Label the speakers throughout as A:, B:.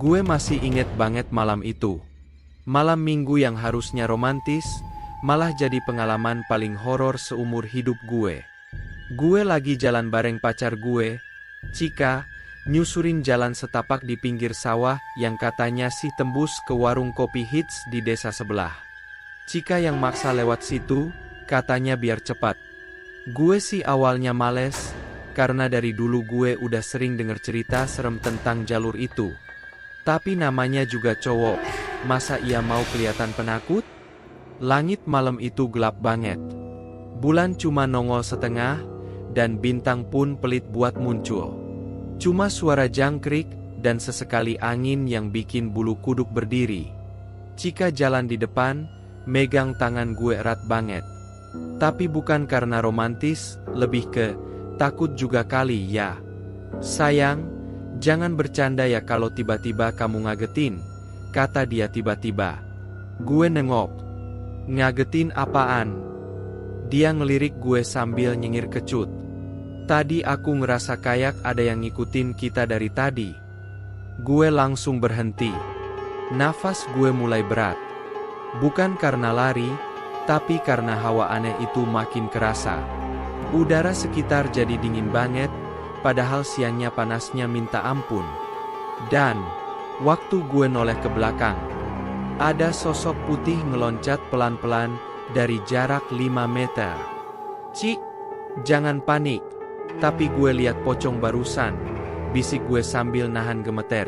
A: Gue masih inget banget malam itu. Malam minggu yang harusnya romantis, malah jadi pengalaman paling horor seumur hidup gue. Gue lagi jalan bareng pacar gue, Cika, nyusurin jalan setapak di pinggir sawah yang katanya sih tembus ke warung kopi hits di desa sebelah. Cika yang maksa lewat situ, katanya biar cepat. Gue sih awalnya males, karena dari dulu gue udah sering denger cerita serem tentang jalur itu. Tapi namanya juga cowok, masa ia mau kelihatan penakut? Langit malam itu gelap banget. Bulan cuma nongol setengah, dan bintang pun pelit buat muncul. Cuma suara jangkrik, dan sesekali angin yang bikin bulu kuduk berdiri. Cika jalan di depan, megang tangan gue erat banget. Tapi bukan karena romantis, lebih ke takut juga kali ya. Sayang, jangan bercanda ya kalau tiba-tiba kamu ngagetin, kata dia tiba-tiba. Gue nengok. Ngagetin apaan? Dia ngelirik gue sambil nyengir kecut. Tadi aku ngerasa kayak ada yang ngikutin kita dari tadi. Gue langsung berhenti. Nafas gue mulai berat. Bukan karena lari, tapi karena hawa aneh itu makin kerasa. Udara sekitar jadi dingin banget, padahal siangnya panasnya minta ampun. Dan, waktu gue noleh ke belakang, ada sosok putih ngeloncat pelan-pelan dari jarak 5 meter. Cik, jangan panik. Tapi gue lihat pocong barusan, bisik gue sambil nahan gemeter.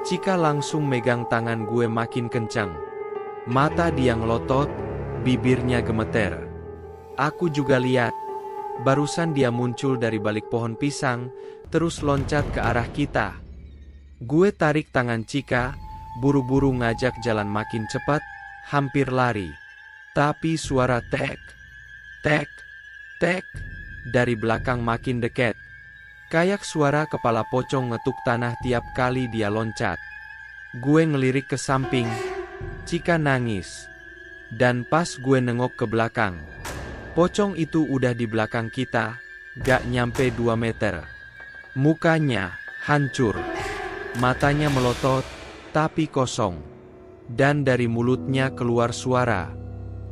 A: Cika langsung megang tangan gue makin kencang. Mata dia ngelotot, bibirnya gemeter. Aku juga lihat. Barusan dia muncul dari balik pohon pisang, terus loncat ke arah kita. Gue tarik tangan Cika, buru-buru ngajak jalan makin cepat, hampir lari. Tapi suara tek, tek, tek, dari belakang makin dekat. Kayak suara kepala pocong ngetuk tanah tiap kali dia loncat. Gue ngelirik ke samping, Cika nangis. Dan pas gue nengok ke belakang, pocong itu udah di belakang kita, gak nyampe 2 meter. Mukanya hancur, matanya melotot, tapi kosong. Dan dari mulutnya keluar suara,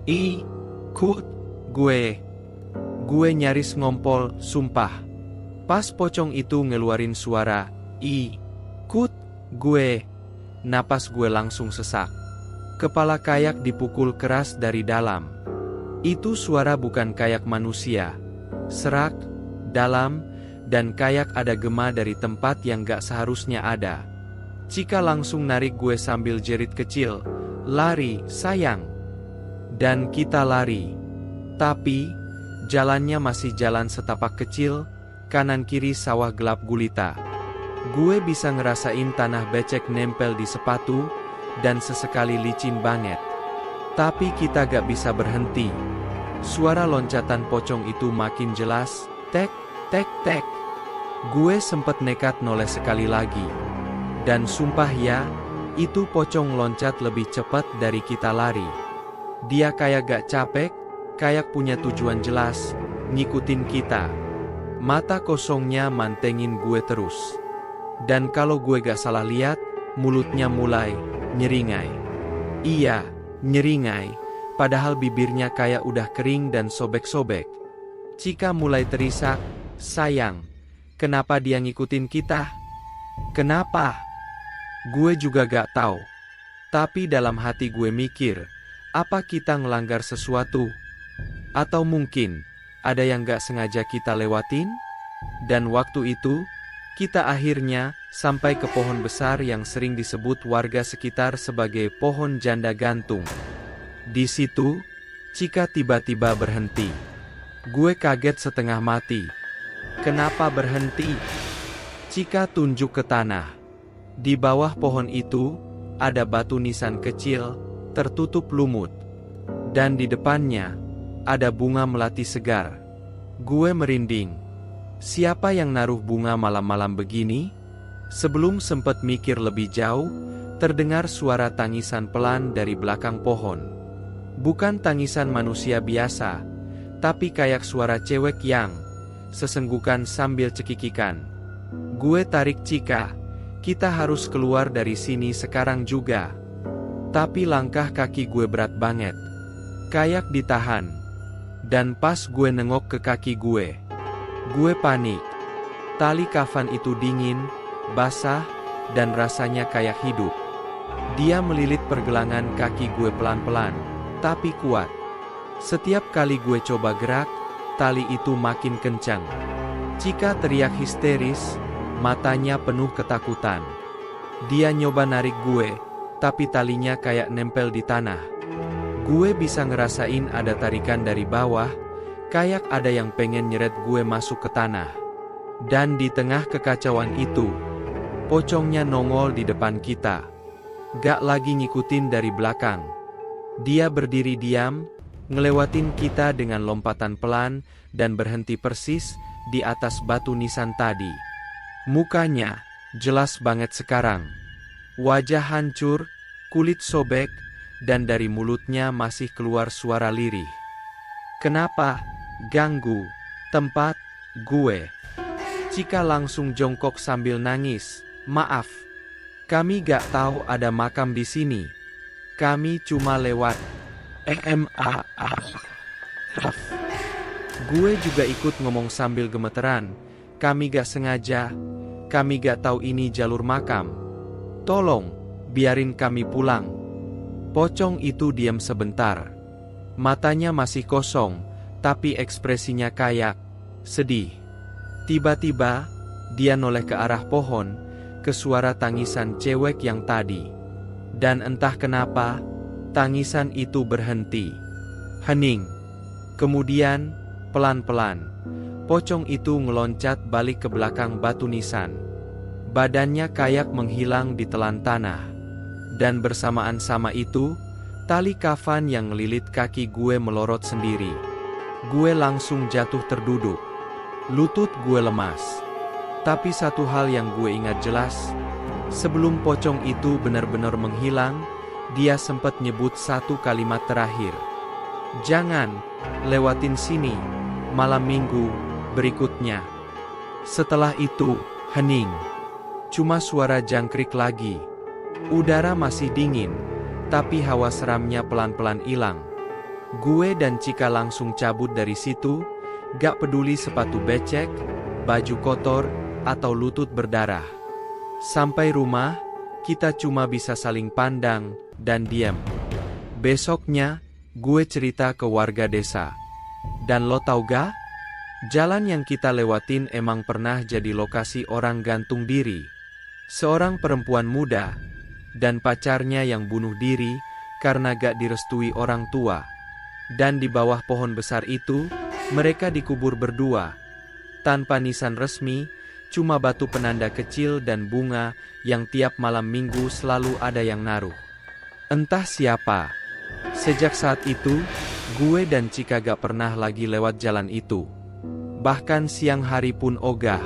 A: "Ikut gue." Gue nyaris ngompol, sumpah. Pas pocong itu ngeluarin suara, "Ikut gue." Napas gue langsung sesak. Kepala kayak dipukul keras dari dalam. Itu suara bukan kayak manusia. Serak, dalam, dan kayak ada gema dari tempat yang gak seharusnya ada. Cika langsung narik gue sambil jerit kecil, "Lari, sayang." Dan kita lari. Tapi, jalannya masih jalan setapak kecil, kanan kiri sawah gelap gulita. Gue bisa ngerasain tanah becek nempel di sepatu, dan sesekali licin banget. Tapi kita gak bisa berhenti. Suara loncatan pocong itu makin jelas, tek, tek, tek. Gue sempet nekat noleh sekali lagi. Dan sumpah ya, itu pocong loncat lebih cepat dari kita lari. Dia kayak gak capek, kayak punya tujuan jelas, ngikutin kita. Mata kosongnya mantengin gue terus. Dan kalau gue gak salah lihat, mulutnya mulai nyeringai. Iya, nyeringai, padahal bibirnya kayak udah kering dan sobek-sobek. Cika mulai terisak, "Sayang, kenapa dia ngikutin kita? Kenapa?" Gue juga gak tahu. Tapi dalam hati gue mikir, apa kita ngelanggar sesuatu? Atau mungkin, ada yang gak sengaja kita lewatin? Dan waktu itu, kita akhirnya sampai ke pohon besar yang sering disebut warga sekitar sebagai pohon janda gantung. Di situ, Cika tiba-tiba berhenti. Gue kaget setengah mati. "Kenapa berhenti?" Cika tunjuk ke tanah. Di bawah pohon itu, ada batu nisan kecil, tertutup lumut. Dan di depannya, ada bunga melati segar. Gue merinding. Siapa yang naruh bunga malam-malam begini? Sebelum sempat mikir lebih jauh, terdengar suara tangisan pelan dari belakang pohon. Bukan tangisan manusia biasa, tapi kayak suara cewek yang sesenggukan sambil cekikikan. Gue tarik Cika, Kita harus keluar dari sini sekarang juga. Tapi langkah kaki gue berat banget. Kayak ditahan. Dan pas gue nengok ke kaki gue panik. Tali kafan itu dingin, basah, dan rasanya kayak hidup. Dia melilit pergelangan kaki gue pelan-pelan, tapi kuat. Setiap kali gue coba gerak, tali itu makin kencang. Cika teriak histeris, matanya penuh ketakutan. Dia nyoba narik gue, tapi talinya kayak nempel di tanah. Gue bisa ngerasain ada tarikan dari bawah, kayak ada yang pengen nyeret gue masuk ke tanah. Dan di tengah kekacauan itu, pocongnya nongol di depan kita. Gak lagi ngikutin dari belakang. Dia berdiri diam, ngelewatin kita dengan lompatan pelan, dan berhenti persis di atas batu nisan tadi. Mukanya jelas banget sekarang. Wajah hancur, kulit sobek, dan dari mulutnya masih keluar suara lirih. Kenapa ganggu tempat gue? Cika langsung jongkok sambil nangis. Maaf, kami gak tahu ada makam di sini. Kami cuma lewat. Gue juga ikut ngomong sambil gemeteran. Kami gak sengaja. Kami gak tahu ini jalur makam. Tolong, biarin kami pulang. Pocong itu diam sebentar. Matanya masih kosong, tapi ekspresinya kayak sedih. Tiba-tiba, dia noleh ke arah pohon, ke suara tangisan cewek yang tadi. Dan entah kenapa, tangisan itu berhenti. Hening. Kemudian, pelan-pelan, pocong itu ngeloncat balik ke belakang batu nisan. Badannya kayak menghilang di telan tanah. Dan bersamaan sama itu, tali kafan yang ngelilit kaki gue melorot sendiri. Gue langsung jatuh terduduk. Lutut gue lemas. Tapi satu hal yang gue ingat jelas, sebelum pocong itu benar-benar menghilang, dia sempat nyebut satu kalimat terakhir. Jangan lewatin sini malam minggu berikutnya. Setelah itu, hening. Cuma suara jangkrik lagi. Udara masih dingin, tapi hawa seramnya pelan-pelan hilang. Gue dan Cika langsung cabut dari situ, gak peduli sepatu becek, baju kotor, atau lutut berdarah. Sampai rumah, kita cuma bisa saling pandang dan diam. Besoknya, gue cerita ke warga desa. Dan lo tau gak? Jalan yang kita lewatin emang pernah jadi lokasi orang gantung diri. Seorang perempuan muda, dan pacarnya yang bunuh diri, karena gak direstui orang tua. Dan di bawah pohon besar itu, mereka dikubur berdua. Tanpa nisan resmi, cuma batu penanda kecil dan bunga yang tiap malam minggu selalu ada yang naruh. Entah siapa. Sejak saat itu, gue dan Cika gak pernah lagi lewat jalan itu. Bahkan siang hari pun ogah.